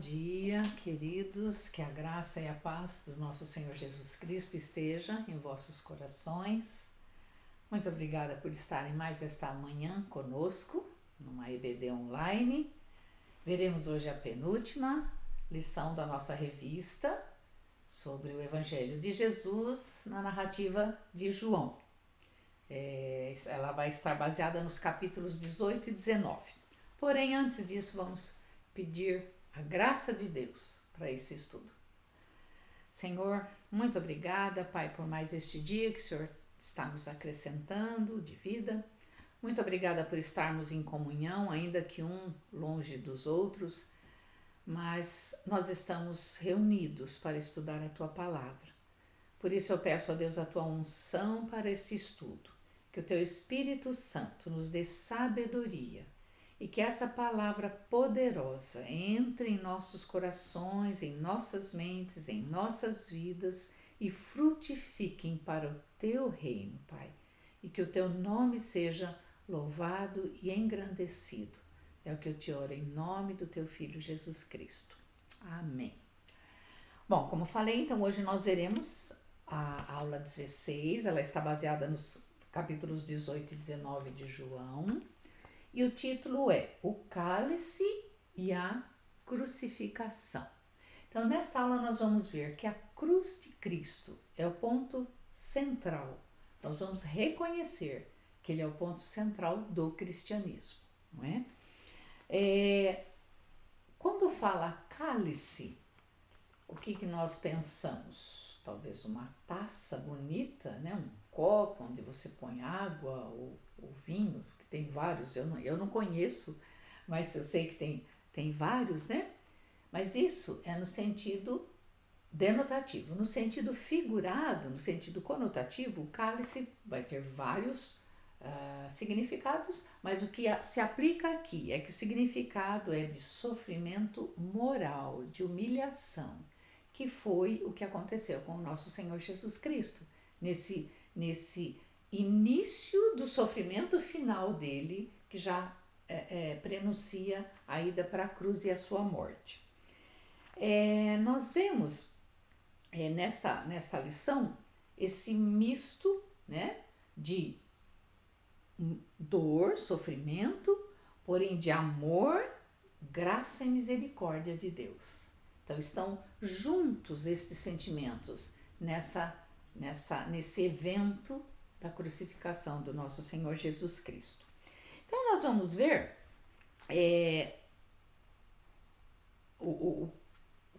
dia, queridos, que a graça e a paz do nosso Senhor Jesus Cristo esteja em vossos corações. Muito obrigada por estarem mais esta manhã conosco, numa EBD online. Veremos hoje a penúltima lição da nossa revista sobre o Evangelho de Jesus na narrativa de João. Ela vai estar baseada nos capítulos 18 e 19. Porém, antes disso, vamos pedir a graça de Deus para esse estudo. Senhor, muito obrigada, Pai, por mais este dia que o Senhor está nos acrescentando de vida. Muito obrigada por estarmos em comunhão, ainda que um longe dos outros, mas nós estamos reunidos para estudar a Tua Palavra. Por isso eu peço a Deus a Tua unção para este estudo, que o Teu Espírito Santo nos dê sabedoria e que essa palavra poderosa entre em nossos corações, em nossas mentes, em nossas vidas e frutifiquem para o Teu reino, Pai. E que o Teu nome seja louvado e engrandecido. É o que eu te oro em nome do Teu Filho Jesus Cristo. Amém. Bom, como falei, então hoje nós veremos a aula 16, ela está baseada nos capítulos 18 e 19 de João. E o título é O Cálice e a Crucificação. Então, nesta aula nós vamos ver que a cruz de Cristo é o ponto central. Nós vamos reconhecer que ele é o ponto central do cristianismo, não é? Quando fala cálice, o que nós pensamos? Talvez uma taça bonita, né? Um copo onde você põe água ou vinho. Tem vários, eu não conheço, mas eu sei que tem vários, né? Mas isso é no sentido denotativo. No sentido figurado, no sentido conotativo, o cálice vai ter vários significados, mas o que se aplica aqui é que o significado é de sofrimento moral, de humilhação, que foi o que aconteceu com o nosso Senhor Jesus Cristo, nesse início do sofrimento final dele, que já prenuncia a ida para a cruz e a sua morte. Nós vemos nesta lição esse misto, né, de dor, sofrimento, porém de amor, graça e misericórdia de Deus. Então estão juntos estes sentimentos nesse evento da crucificação do nosso Senhor Jesus Cristo. Então nós vamos ver o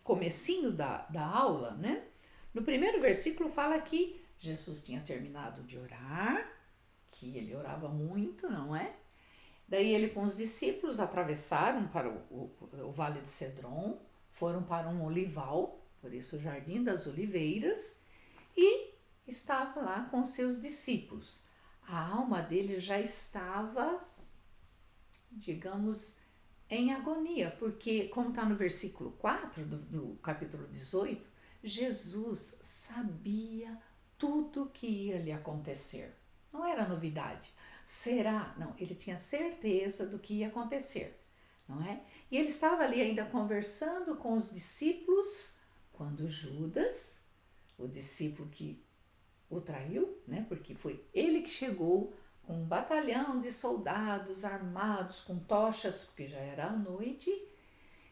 comecinho da aula, né? No primeiro versículo fala que Jesus tinha terminado de orar, que ele orava muito, não é? Daí ele com os discípulos atravessaram para o Vale de Cedron, foram para um olival, por isso o Jardim das Oliveiras, e estava lá com seus discípulos. A alma dele já estava, digamos, em agonia, porque, como está no versículo 4 do capítulo 18, Jesus sabia tudo que ia lhe acontecer. Não era novidade. Será? Não, ele tinha certeza do que ia acontecer, não é? E ele estava ali ainda conversando com os discípulos, quando Judas, o discípulo que o traiu, né? Porque foi ele que chegou com um batalhão de soldados armados com tochas, porque já era a noite,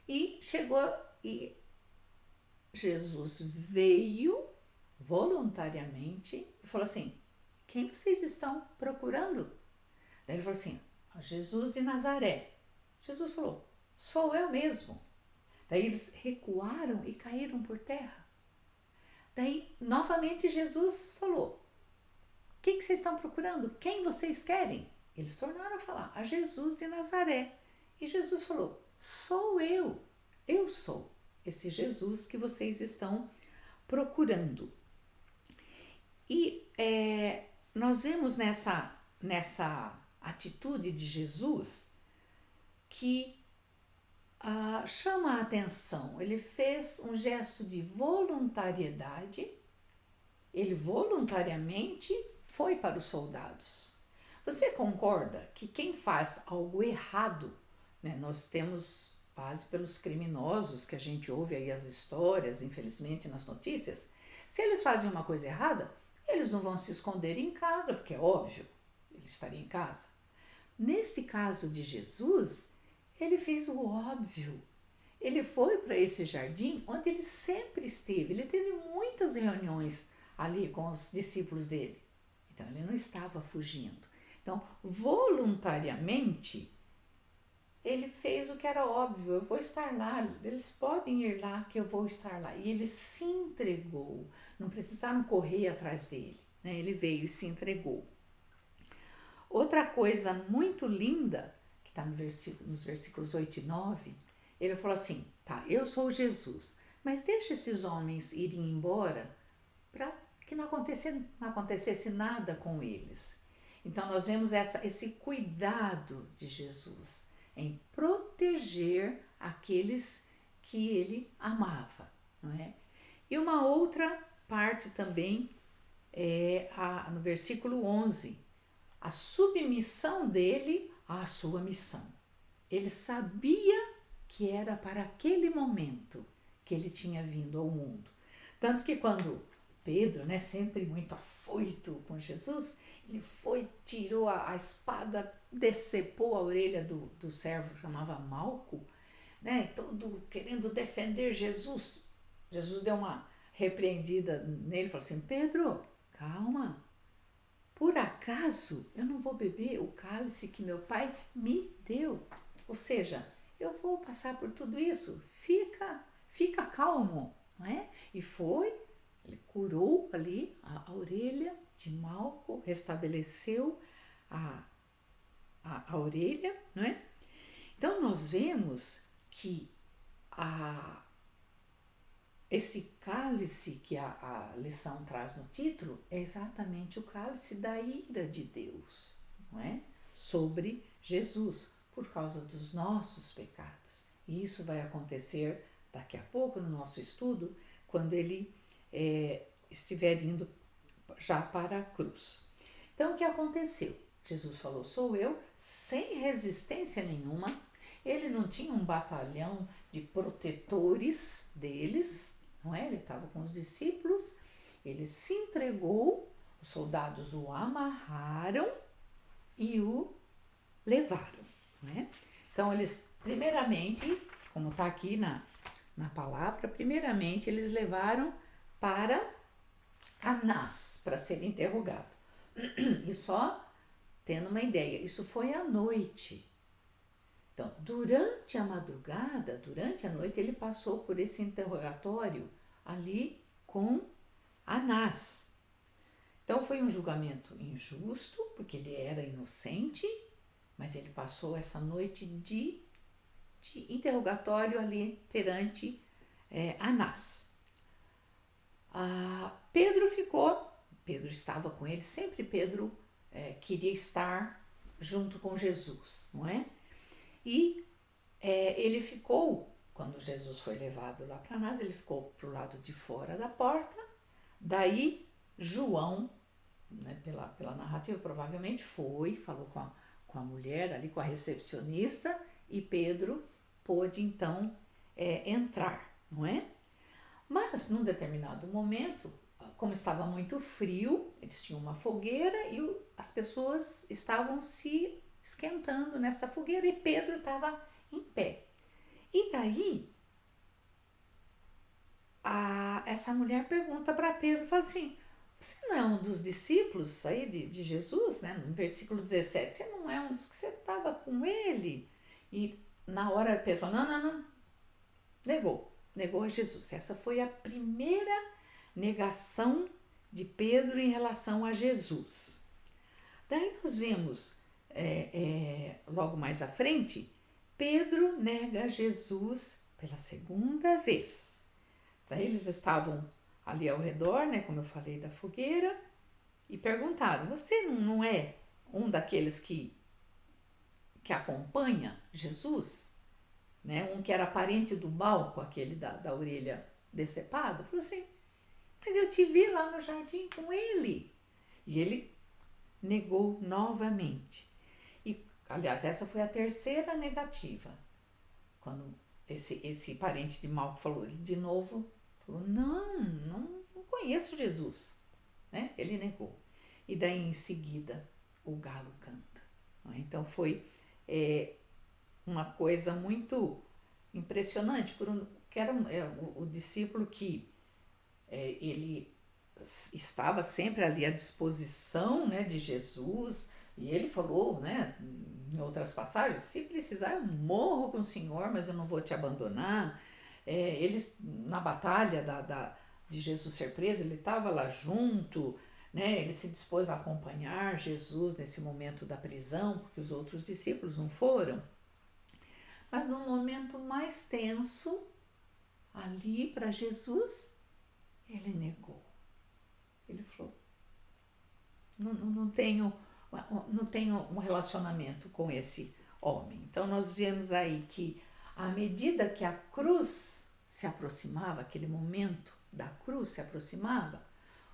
e chegou e Jesus veio voluntariamente e falou assim: quem vocês estão procurando? Daí ele falou assim: Jesus de Nazaré. Jesus falou: sou eu mesmo. Daí eles recuaram e caíram por terra. Daí, novamente, Jesus falou: o que vocês estão procurando? Quem vocês querem? Eles tornaram a falar: a Jesus de Nazaré. E Jesus falou: sou eu sou esse Jesus que vocês estão procurando. E nós vemos nessa atitude de Jesus que chama a atenção. Ele fez um gesto de voluntariedade, ele voluntariamente foi para os soldados. Você concorda que quem faz algo errado, né, nós temos base pelos criminosos que a gente ouve aí as histórias, infelizmente, nas notícias. Se eles fazem uma coisa errada, eles não vão se esconder em casa, porque é óbvio, ele estaria em casa. Neste caso de Jesus, ele fez o óbvio. Ele foi para esse jardim onde ele sempre esteve. Ele teve muitas reuniões ali com os discípulos dele. Então, ele não estava fugindo. Então, voluntariamente, ele fez o que era óbvio. Eu vou estar lá, eles podem ir lá que eu vou estar lá. E ele se entregou. Não precisaram correr atrás dele, né? Ele veio e se entregou. Outra coisa muito linda, que está nos versículos 8 e 9, ele falou assim, tá, eu sou Jesus, mas deixa esses homens irem embora para que não acontecesse nada com eles. Então nós vemos esse cuidado de Jesus em proteger aqueles que ele amava, não é? E uma outra parte também é no versículo 11, a submissão dele à sua missão. Ele sabia que era para aquele momento que ele tinha vindo ao mundo. Tanto que quando Pedro, né, sempre muito afoito com Jesus, ele foi, tirou a espada, decepou a orelha do servo que chamava Malco, né, todo querendo defender Jesus. Jesus deu uma repreendida nele e falou assim, Pedro, calma, por acaso eu não vou beber o cálice que meu pai me deu? Ou seja, eu vou passar por tudo isso, fica calmo, não é? E foi, ele curou ali a orelha de Malco, restabeleceu a orelha, não é? Então nós vemos que esse cálice que a lição traz no título é exatamente o cálice da ira de Deus, não é? Sobre Jesus, por causa dos nossos pecados. E isso vai acontecer daqui a pouco no nosso estudo, quando ele estiver indo já para a cruz. Então, o que aconteceu? Jesus falou, sou eu, sem resistência nenhuma. Ele não tinha um batalhão de protetores deles, não é? Ele estava com os discípulos, ele se entregou, os soldados o amarraram e o levaram, não é? Então, eles, primeiramente, como está aqui na palavra, primeiramente eles levaram para Anás, para ser interrogado. E só tendo uma ideia, isso foi à noite. Então, durante a madrugada, durante a noite, ele passou por esse interrogatório ali com Anás. Então, foi um julgamento injusto, porque ele era inocente, mas ele passou essa noite de interrogatório ali perante Anás. Pedro estava com ele, sempre Pedro queria estar junto com Jesus, não é? E ele ficou, quando Jesus foi levado lá para Anás, ele ficou para o lado de fora da porta. Daí João, né, pela narrativa, provavelmente falou com a mulher ali, com a recepcionista, e Pedro pôde então entrar, não é? Mas num determinado momento, como estava muito frio, eles tinham uma fogueira e as pessoas estavam se esquentando nessa fogueira e Pedro estava em pé. E daí, essa mulher pergunta para Pedro, fala assim, você não é um dos discípulos aí de Jesus, né? No versículo 17, você não é um dos que você estava com ele? E na hora Pedro falou, não, negou a Jesus. Essa foi a primeira negação de Pedro em relação a Jesus. Daí nós vemos logo mais à frente, Pedro nega Jesus pela segunda vez. Daí eles estavam ali ao redor, né, como eu falei, da fogueira, e perguntaram, você não é um daqueles que acompanha Jesus? Né, um que era parente do Malco, aquele da orelha decepada? Falou assim, mas eu te vi lá no jardim com ele. E ele negou novamente. E, aliás, essa foi a terceira negativa. Quando esse parente de Malco falou de novo, falou, não conheço Jesus, né? Ele negou. E daí em seguida o galo canta. Não é? Então foi uma coisa muito impressionante, que era o discípulo que ele estava sempre ali à disposição, né, de Jesus, e ele falou, né, em outras passagens, se precisar eu morro com o Senhor, mas eu não vou te abandonar. Eles, na batalha de Jesus ser preso, ele estava lá junto, né, ele se dispôs a acompanhar Jesus nesse momento da prisão, porque os outros discípulos não foram. Mas no momento mais tenso, ali para Jesus, ele negou. Ele falou, não tenho um relacionamento com esse homem. Então nós vemos aí que à medida que a cruz se aproximava, aquele momento da cruz se aproximava,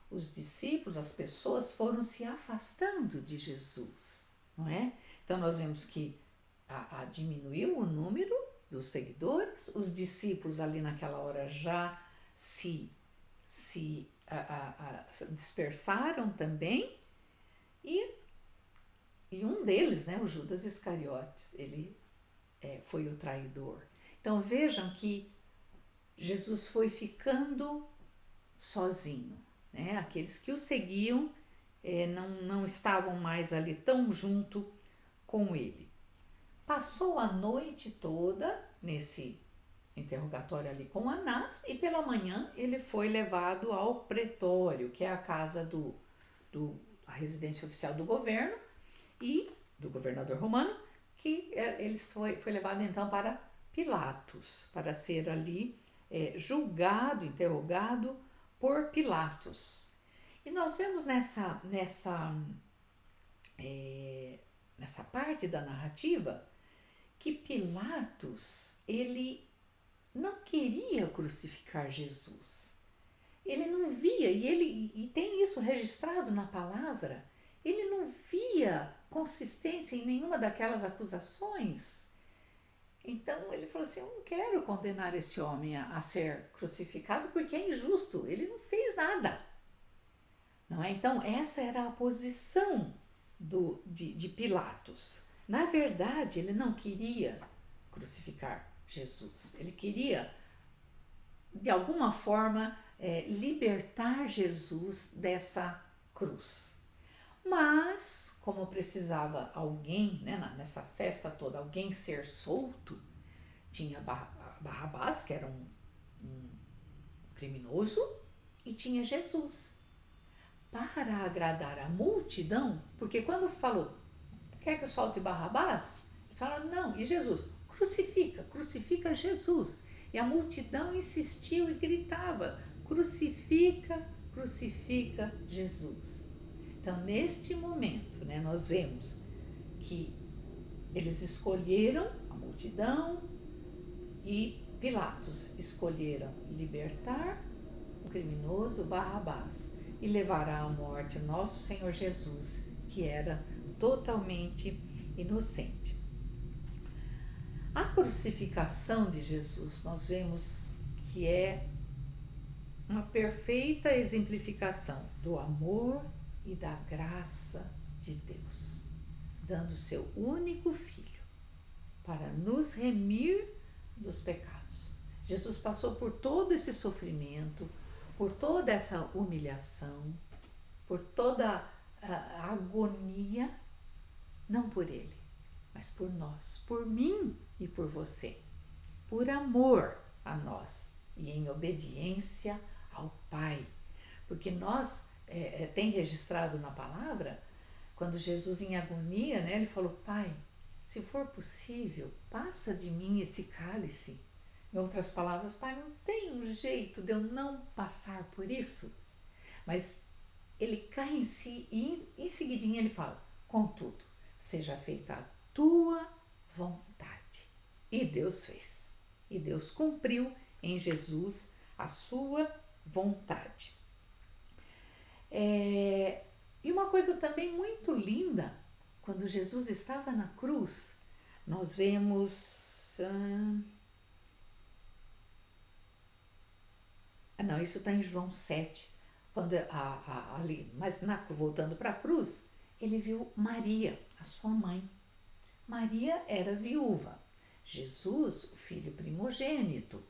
os discípulos, as pessoas foram se afastando de Jesus, não é? Então nós vemos que diminuiu o número dos seguidores, os discípulos ali naquela hora já se dispersaram também, e um deles, né, o Judas Iscariotes, ele foi o traidor. Então vejam que Jesus foi ficando sozinho, né? Aqueles que o seguiam não estavam mais ali tão junto com ele. Passou a noite toda nesse interrogatório ali com Anás, e pela manhã ele foi levado ao pretório, que é a casa a residência oficial do governo e do governador romano, que ele foi levado então para Pilatos, para ser ali julgado, interrogado por Pilatos. E nós vemos nessa parte da narrativa que Pilatos, ele não queria crucificar Jesus. Ele não via, e tem isso registrado na palavra, ele não via consistência em nenhuma daquelas acusações. Então ele falou assim, eu não quero condenar esse homem a ser crucificado porque é injusto, ele não fez nada. Não é? Então essa era a posição de Pilatos. Na verdade, ele não queria crucificar Jesus. Ele queria, de alguma forma, libertar Jesus dessa cruz. Mas, como precisava alguém, né, nessa festa toda, alguém ser solto, tinha Barrabás, que era um criminoso, e tinha Jesus. Para agradar a multidão, porque quando falou, quer que eu solte Barrabás? Eles falaram, não, e Jesus? Crucifica Jesus. E a multidão insistiu e gritava, crucifica Jesus. Então, neste momento, né, nós vemos que eles escolheram, a multidão e Pilatos escolheram libertar o criminoso Barrabás e levar à morte o nosso Senhor Jesus, que era totalmente inocente. A crucificação de Jesus, nós vemos que é uma perfeita exemplificação do amor e da graça de Deus, dando seu único filho para nos remir dos pecados. Jesus passou por todo esse sofrimento, por toda essa humilhação, por toda a agonia, não por ele, mas por nós, por mim e por você, por amor a nós e em obediência ao Pai. Porque nós, tem registrado na palavra, quando Jesus em agonia, né, ele falou, Pai, se for possível, passa de mim esse cálice. Em outras palavras, Pai, não tem um jeito de eu não passar por isso. Mas ele cai em si e em seguidinha ele fala, contudo, seja feita a tua vontade. E Deus fez. E Deus cumpriu em Jesus a sua vontade. E uma coisa também muito linda, quando Jesus estava na cruz, nós vemos Não, isso está em João 7. Quando ali, mas voltando para a cruz, ele viu Maria, a sua mãe. Maria era viúva. Jesus, o filho primogênito.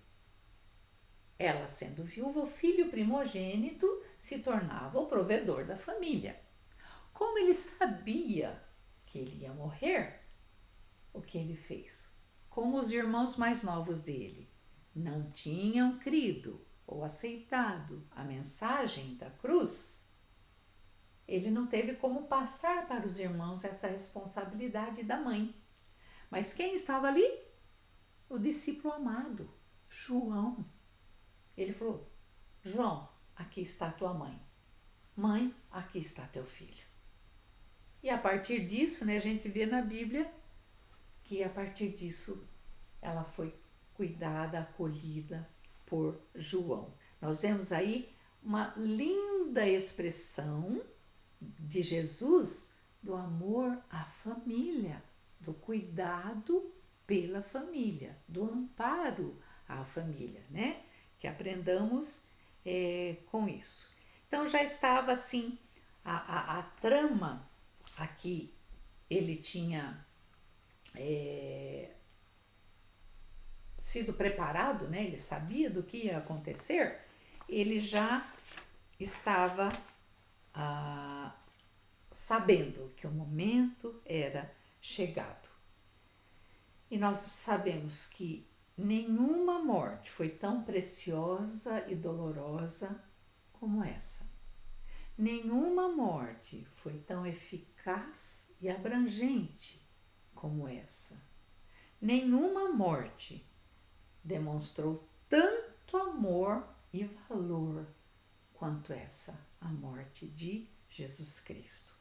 Ela sendo viúva, o filho primogênito se tornava o provedor da família. Como ele sabia que ele ia morrer, o que ele fez? Como os irmãos mais novos dele não tinham crido ou aceitado a mensagem da cruz, ele não teve como passar para os irmãos essa responsabilidade da mãe. Mas quem estava ali? O discípulo amado, João. Ele falou: João, aqui está tua mãe. Mãe, aqui está teu filho. E a partir disso, né, a gente vê na Bíblia que a partir disso ela foi cuidada, acolhida por João. Nós vemos aí uma linda expressão de Jesus do amor à família, do cuidado pela família, do amparo à família, né? Que aprendamos com isso. Então já estava assim a trama aqui, ele tinha sido preparado, né? Ele sabia do que ia acontecer, ele já estava sabendo que o momento era chegado. E nós sabemos que nenhuma morte foi tão preciosa e dolorosa como essa. Nenhuma morte foi tão eficaz e abrangente como essa. Nenhuma morte demonstrou tanto amor e valor quanto essa, a morte de Jesus Cristo.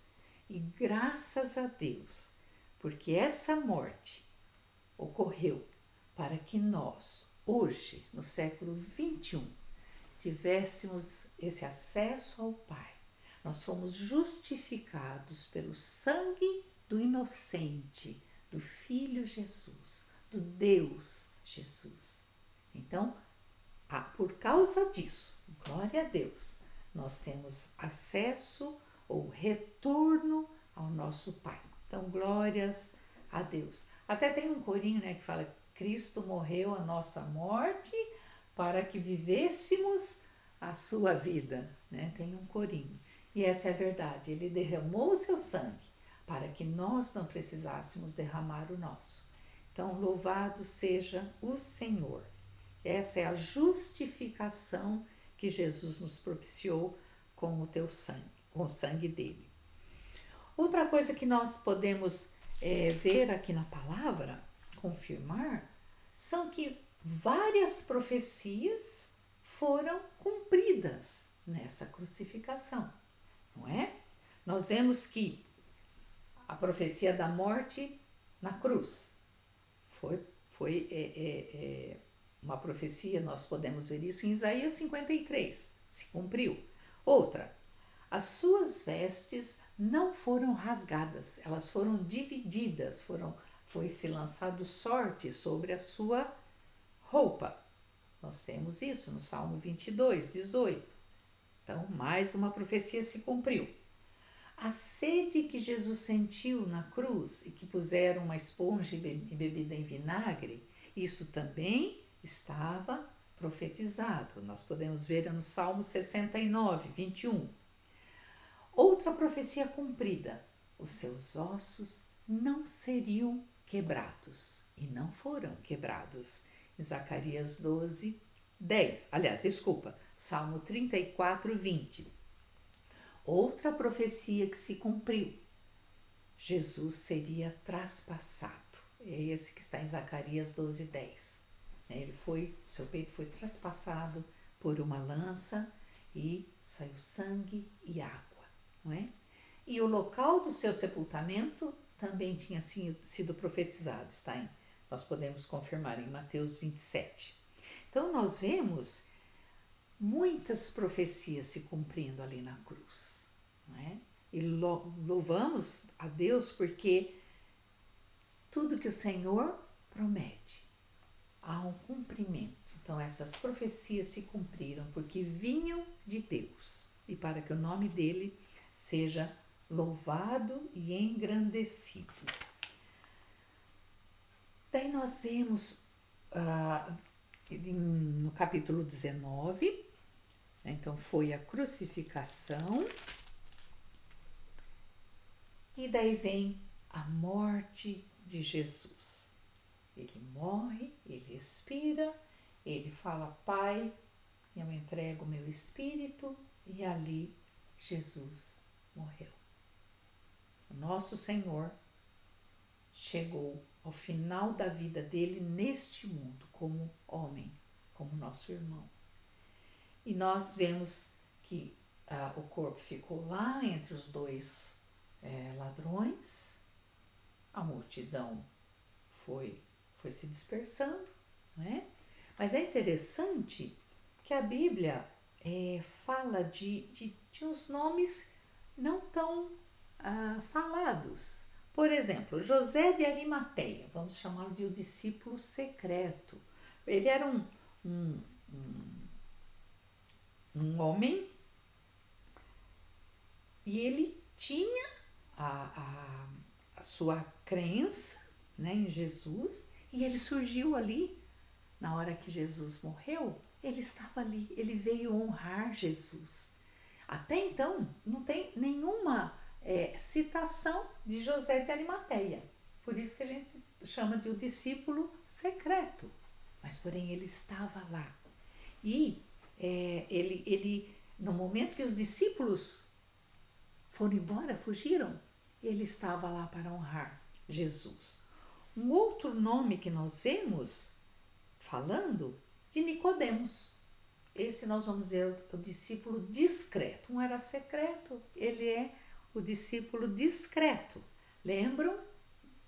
E graças a Deus, porque essa morte ocorreu para que nós, hoje, no século 21, tivéssemos esse acesso ao Pai. Nós fomos justificados pelo sangue do inocente, do Filho Jesus, do Deus Jesus. Então, por causa disso, glória a Deus, nós temos acesso ou retorno ao nosso Pai. Então, glórias a Deus. Até tem um corinho, né, que fala: Cristo morreu a nossa morte para que vivêssemos a sua vida, né? Tem um corinho. E essa é a verdade. Ele derramou o seu sangue para que nós não precisássemos derramar o nosso. Então, louvado seja o Senhor. Essa é a justificação que Jesus nos propiciou com o teu sangue, com o sangue dele. Outra coisa que nós podemos ver aqui na palavra, confirmar, são que várias profecias foram cumpridas nessa crucificação, não é? Nós vemos que a profecia da morte na cruz foi uma profecia, nós podemos ver isso em Isaías 53, se cumpriu. Outra, as suas vestes não foram rasgadas, elas foram divididas, foi-se lançado sorte sobre a sua roupa. Nós temos isso no Salmo 22, 18. Então, mais uma profecia se cumpriu. A sede que Jesus sentiu na cruz e que puseram uma esponja e bebida em vinagre, isso também estava profetizado. Nós podemos ver no Salmo 69, 21. Outra profecia cumprida: os seus ossos não seriam quebrados, e não foram quebrados. Zacarias 12, 10. Aliás, desculpa, Salmo 34, 20. Outra profecia que se cumpriu: Jesus seria traspassado. É esse que está em Zacarias 12, 10. Seu peito foi traspassado por uma lança e saiu sangue e água, não é? E o local do seu sepultamento também tinha sido profetizado, nós podemos confirmar em Mateus 27. Então, nós vemos muitas profecias se cumprindo ali na cruz, não é? E louvamos a Deus porque tudo que o Senhor promete há um cumprimento. Então essas profecias se cumpriram porque vinham de Deus e para que o nome dele seja louvado e engrandecido. Daí nós vemos no capítulo 19, então foi a crucificação, e daí vem a morte de Jesus. Ele morre, ele expira, ele fala: Pai, eu entrego o meu espírito, e ali Jesus morreu. O nosso Senhor chegou ao final da vida dele neste mundo, como homem, como nosso irmão. E nós vemos que o corpo ficou lá entre os dois ladrões, a multidão foi se dispersando, né? Mas é interessante que a Bíblia fala de uns nomes não tão falados. Por exemplo, José de Arimateia, vamos chamá-lo de o discípulo secreto. Ele era um homem e ele tinha a sua crença, né, em Jesus, e ele surgiu ali na hora que Jesus morreu. Ele estava ali, ele veio honrar Jesus. Até então, não tem nenhuma citação de José de Arimateia. Por isso que a gente chama de o discípulo secreto. Mas, porém, ele estava lá. E ele, no momento que os discípulos foram embora, fugiram, ele estava lá para honrar Jesus. Um outro nome que nós vemos falando de Nicodemos. Esse nós vamos dizer o discípulo discreto. Um era secreto, ele é o discípulo discreto. Lembram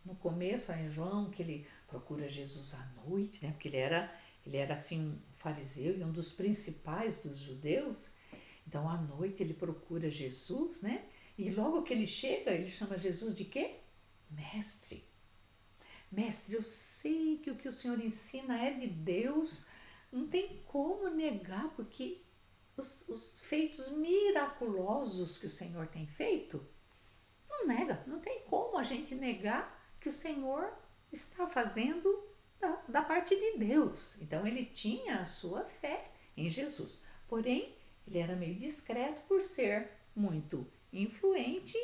no começo, em João, que ele procura Jesus à noite, né? Porque ele era assim um fariseu e um dos principais dos judeus. Então à noite ele procura Jesus, né? E logo que ele chega, ele chama Jesus de quê? Mestre. Mestre, eu sei que o que o Senhor ensina é de Deus, não tem como negar, porque os feitos miraculosos que o Senhor tem feito, não nega, não tem como a gente negar que o Senhor está fazendo da parte de Deus. Então ele tinha a sua fé em Jesus, porém ele era meio discreto por ser muito influente,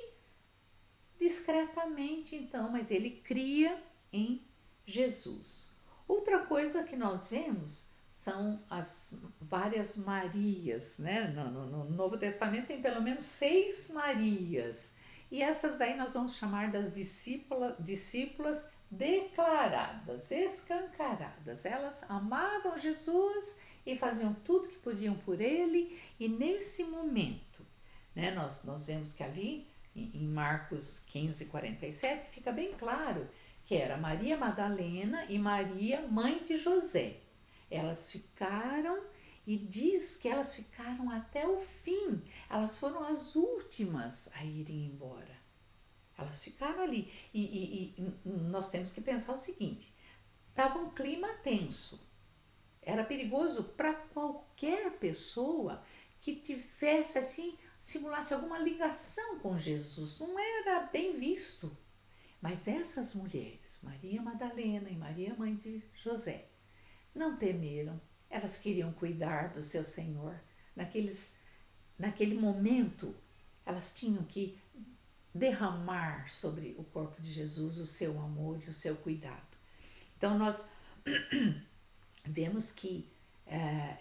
discretamente então, mas ele cria em Jesus. Outra coisa que nós vemos são as várias Marias, né? No Novo Testamento tem pelo menos 6 Marias, e essas daí nós vamos chamar das discípulas declaradas, escancaradas. Elas amavam Jesus e faziam tudo que podiam por ele, e nesse momento, né, nós vemos que ali em Marcos 15:47 fica bem claro que era Maria Madalena e Maria, mãe de José. Elas ficaram, e diz que elas ficaram até o fim. Elas foram as últimas a irem embora. Elas ficaram ali. E nós temos que pensar o seguinte: estava um clima tenso. Era perigoso para qualquer pessoa que tivesse assim, simulasse alguma ligação com Jesus. Não era bem visto. Mas essas mulheres, Maria Madalena e Maria, mãe de José, não temeram. Elas queriam cuidar do seu Senhor. Naquele momento, elas tinham que derramar sobre o corpo de Jesus o seu amor e o seu cuidado. Então nós vemos que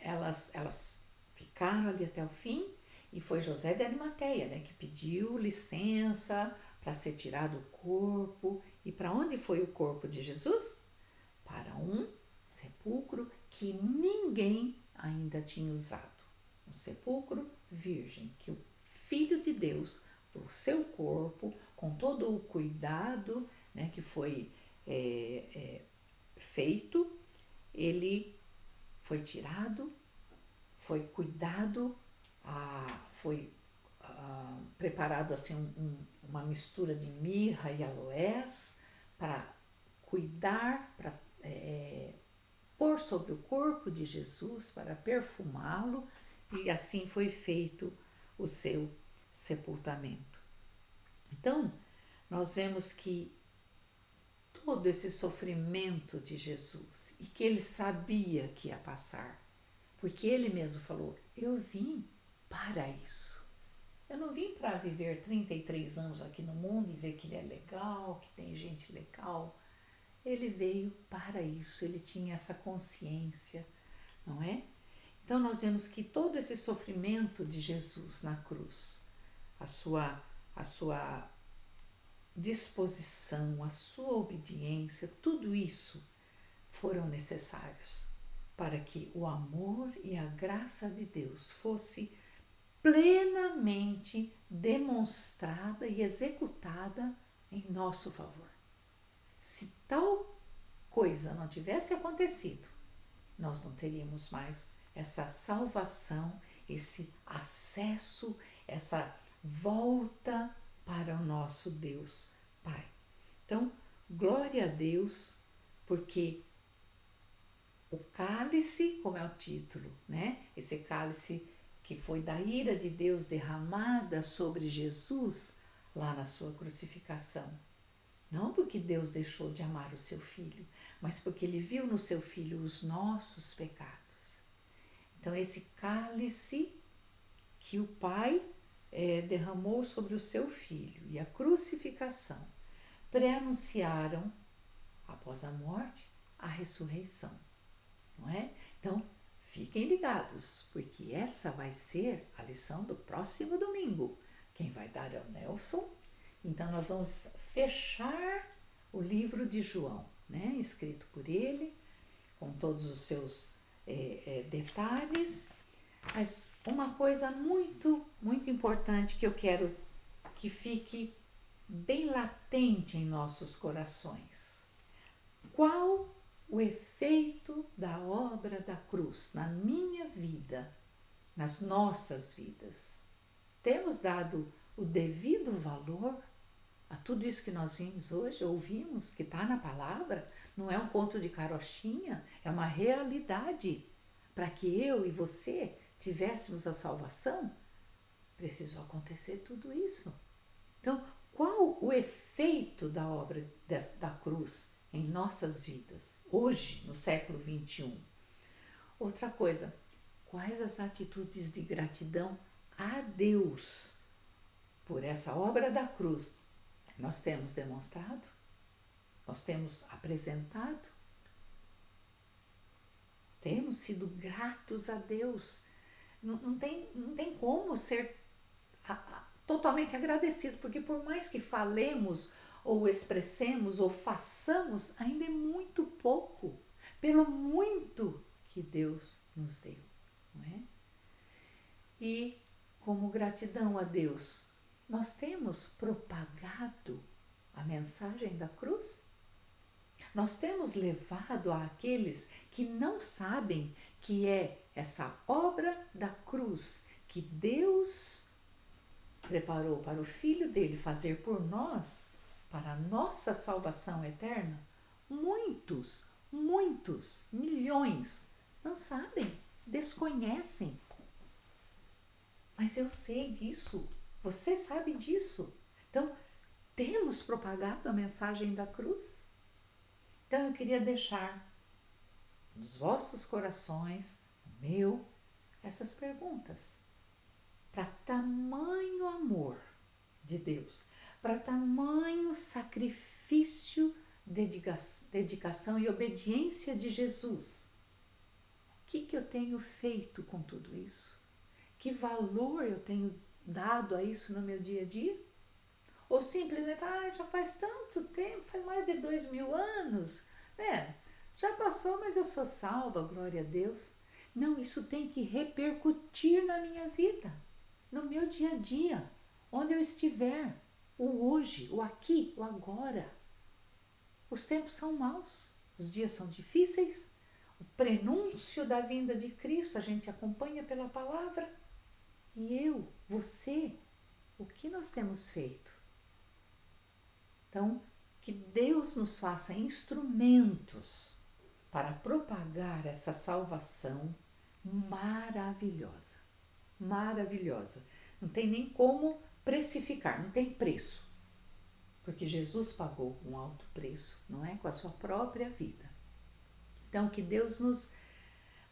elas ficaram ali até o fim, e foi José de Arimateia, né, que pediu licença para ser tirado o corpo. E para onde foi o corpo de Jesus? Para um sepulcro que ninguém ainda tinha usado. Um sepulcro virgem, que o Filho de Deus, o seu corpo, com todo o cuidado, né, que foi feito, ele foi tirado, foi cuidado, foi preparado assim uma mistura de mirra e aloés para cuidar, pôr sobre o corpo de Jesus para perfumá-lo, e assim foi feito o seu sepultamento. Então, nós vemos que todo esse sofrimento de Jesus e que ele sabia que ia passar, porque ele mesmo falou: eu vim para isso. Eu não vim para viver 33 anos aqui no mundo e ver que ele é legal, que tem gente legal. Ele veio para isso, ele tinha essa consciência, não é? Então nós vemos que todo esse sofrimento de Jesus na cruz, a sua disposição, a sua obediência, tudo isso foram necessários para que o amor e a graça de Deus fosse plenamente demonstrada e executada em nosso favor. Se tal coisa não tivesse acontecido, nós não teríamos mais essa salvação, esse acesso, essa volta para o nosso Deus Pai. Então, glória a Deus, porque o cálice, como é o título, né? Esse cálice que foi da ira de Deus derramada sobre Jesus lá na sua crucificação. Não porque Deus deixou de amar o seu filho, mas porque ele viu no seu filho os nossos pecados. Então, esse cálice que o Pai derramou sobre o seu filho e a crucificação pré-anunciaram, após a morte, a ressurreição, não é? Então, fiquem ligados, porque essa vai ser a lição do próximo domingo. Quem vai dar é o Nelson. Então, nós vamos fechar o livro de João, né? Escrito por ele, com todos os seus detalhes. Mas uma coisa muito, muito importante que eu quero que fique bem latente em nossos corações. Qual o efeito da obra da cruz na minha vida, nas nossas vidas? Temos dado o devido valor a tudo isso que nós vimos hoje, ouvimos, que está na palavra? Não é um conto de carochinha, é uma realidade. Para que eu e você tivéssemos a salvação, precisou acontecer tudo isso. Então, qual o efeito da obra da cruz em nossas vidas, hoje, no século XXI? Outra coisa, quais as atitudes de gratidão a Deus por essa obra da cruz nós temos demonstrado? Nós temos apresentado? Temos sido gratos a Deus? Não tem como ser totalmente agradecido, porque por mais que falemos, ou expressemos, ou façamos, ainda é muito pouco, pelo muito que Deus nos deu, não é? E como gratidão a Deus, nós temos propagado a mensagem da cruz? Nós temos levado àqueles que não sabem que é essa obra da cruz que Deus preparou para o Filho dele fazer por nós, para a nossa salvação eterna? Muitos, milhões não sabem, desconhecem. Mas eu sei disso, você sabe disso. Então, temos propagado a mensagem da cruz? Então, eu queria deixar nos vossos corações, no meu, essas perguntas. Para tamanho amor de Deus, para tamanho sacrifício, dedicação e obediência de Jesus, o que eu tenho feito com tudo isso? Que valor eu tenho dado a isso no meu dia a dia? Ou simplesmente, já faz tanto tempo, faz mais de 2000 anos, né? Já passou, mas eu sou salva, glória a Deus. Não, isso tem que repercutir na minha vida, no meu dia a dia, onde eu estiver, o hoje, o aqui, o agora. Os tempos são maus, os dias são difíceis, o prenúncio da vinda de Cristo a gente acompanha pela palavra. E eu, você, o que nós temos feito? Então, que Deus nos faça instrumentos para propagar essa salvação maravilhosa. Maravilhosa. Não tem nem como precificar, não tem preço. Porque Jesus pagou um alto preço, não é? Com a sua própria vida. Então, que Deus nos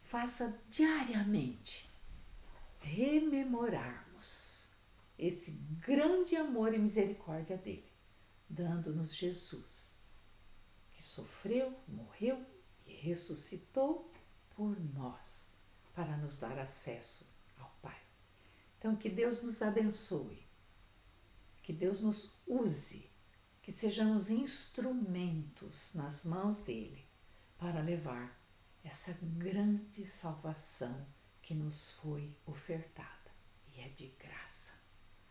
faça diariamente rememorarmos esse grande amor e misericórdia dele, dando-nos Jesus, que sofreu, morreu e ressuscitou por nós, para nos dar acesso ao Pai. Então, que Deus nos abençoe, que Deus nos use, que sejamos instrumentos nas mãos dele para levar essa grande salvação que nos foi ofertada e é de graça.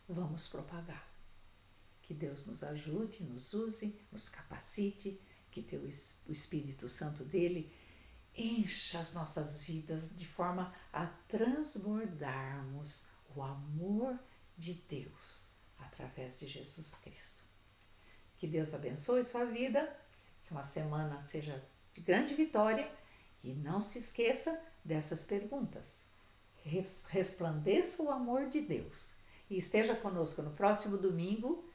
Vamos propagá-la. Que Deus nos ajude, nos use, nos capacite, que o Espírito Santo dele encha as nossas vidas de forma a transbordarmos o amor de Deus através de Jesus Cristo. Que Deus abençoe sua vida, que uma semana seja de grande vitória e não se esqueça dessas perguntas. Resplandeça o amor de Deus e esteja conosco no próximo domingo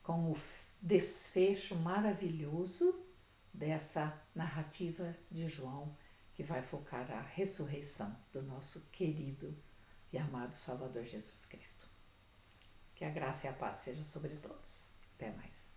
com o desfecho maravilhoso dessa narrativa de João, que vai focar a ressurreição do nosso querido e amado Salvador Jesus Cristo. Que a graça e a paz sejam sobre todos. Até mais.